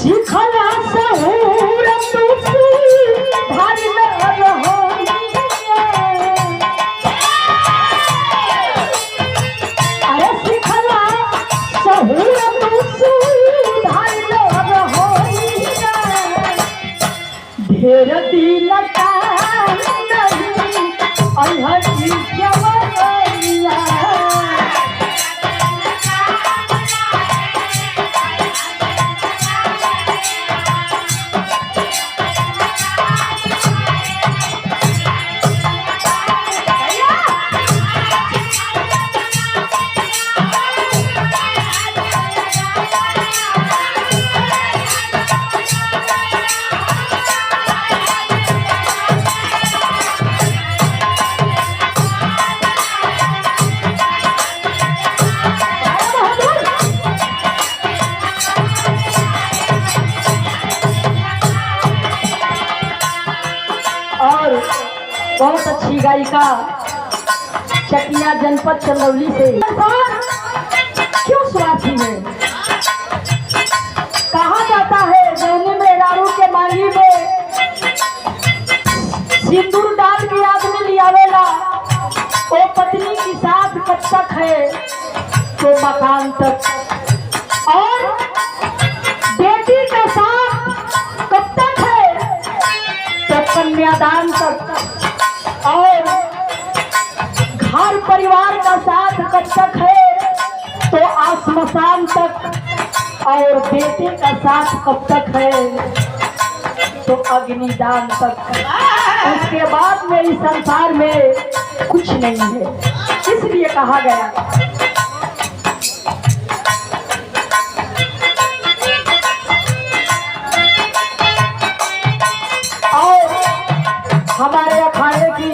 शिखला सहूर तुसी धारी रहो अरे शिखला सहूर तुसी धारी रहो ढेर दिन का नहीं अल्हड़ी जवनिया बहुत अच्छी गायिका चकिया जनपद चंदौली से क्यों स्वार्थी है कहा जाता है जौने में दारू के मांगी में सिंदूर डाल के आदमी लियावेला वो पत्नी के साथ कब तक है तो मकान तक और बेटी के साथ कब तक है तो कन्यादान तक और घर परिवार का साथ कब तक है तो आश्मशान तक और बेटे का साथ कब तक है तो अग्निदान तक। उसके बाद में इस संसार में कुछ नहीं है इसलिए कहा गया और हमारे अखाड़े की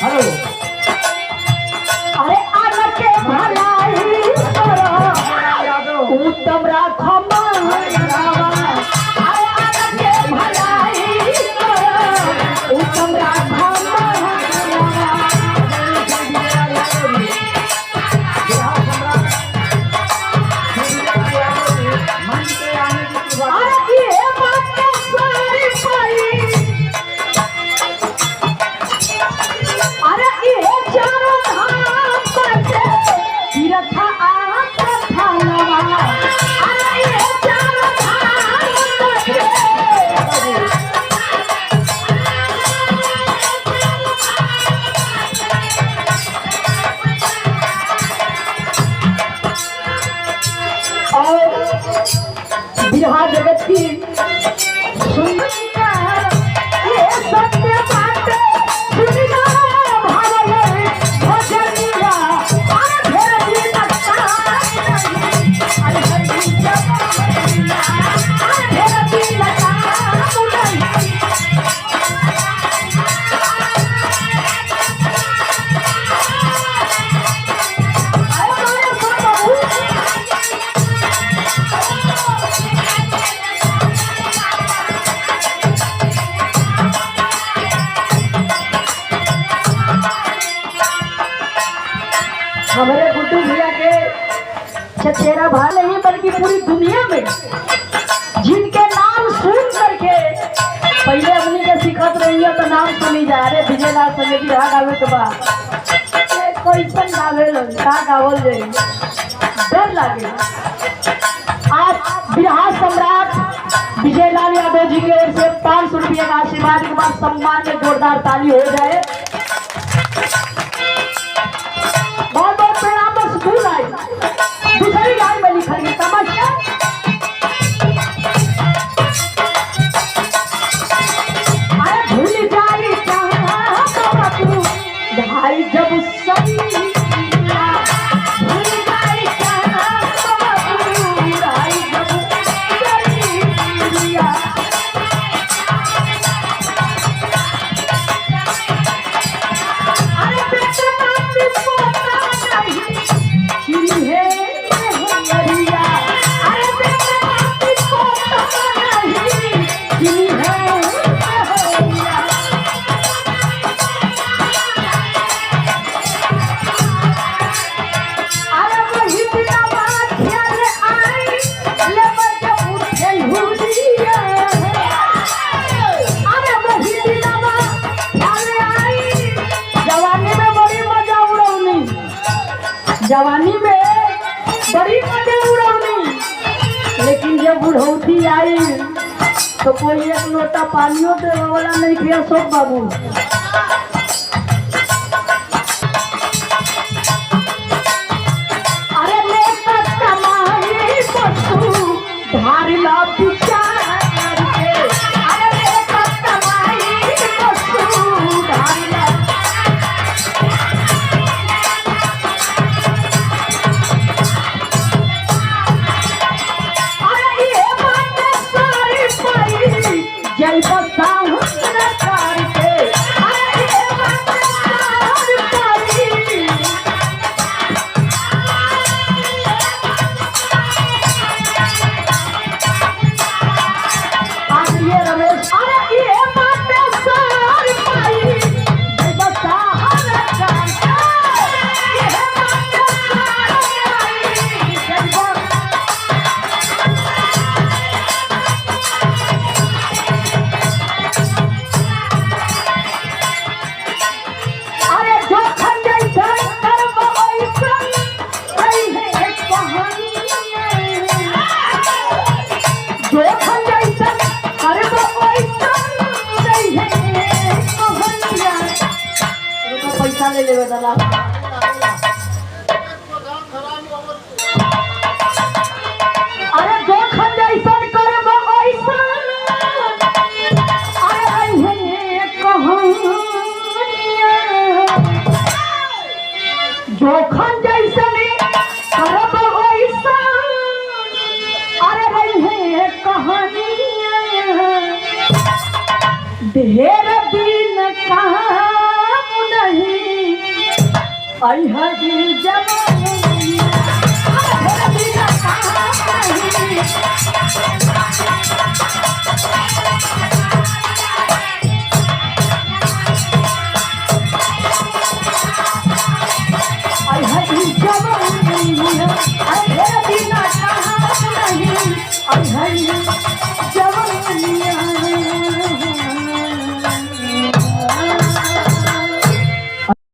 हेलो अरे आना के भलाई उत्तम राखा अरे आना के भलाई उत्तम राखा बिरहा जगत की ये सत्य बात सुनिया भावले भजनिया अरे जी लगता अरे जी जवानिया अरे जी लगता हमारे गुड्डू भैया के चचेरा भाई नहीं बल्कि पूरी दुनिया में जिनके नाम सुन करके पहले अपनी के सिखत रही है तो नाम सुनी जा रहे विजयलाल संगे बिरहा गावे के बाद कैसन गावे का गावल जाए डर लागे। आज बिरहा सम्राट विजयलाल यादव जी की ओर से 500 रुपये का आशीर्वाद के बाद सम्मान में जोरदार ताली हो जाए। बहुत बहुत प्रणाम। बस भूल आई दूसरी लाइन में लिखा है समझ अरे भूल जाए भाई जब सही जवानी में बड़ी मजे उड़ानी, लेकिन जब बुढ़ौती आई तो कोई एक लोटा पानियों दे वाला नहीं किया अशोक बाबू। अरे लेकर कमाई बसू धार ला विचार के, अरे लेकर कमाई बसू धार ला। अरे ये बात सारी पाई जय बसाऊं सरकार के, अरे ये बात सारी पाई। आज ये रमेश, अरे ये बात सारी पाई जय बसाऊं सरकार के, ये बात सारी पाई जय बसाऊं। अरे जो खंजैसा कर्म ऐसन कई है एक कहानी, जो खंजैसा कर्म ऐसन कई है एक कहानियाँ। रुको पैसा ले लेवे दला। अरे जो खंजैसा कर्म ऐसन, अरे कई है एक कहानियाँ। जोखन जैसन करब वैसन, अरे रही है कहानियाँ। ढेर दिन काम नहीं आई है जवानी, ढेर दिन काम नहीं। आई है जवानी, अरे दिन कहाँ नहीं आई है।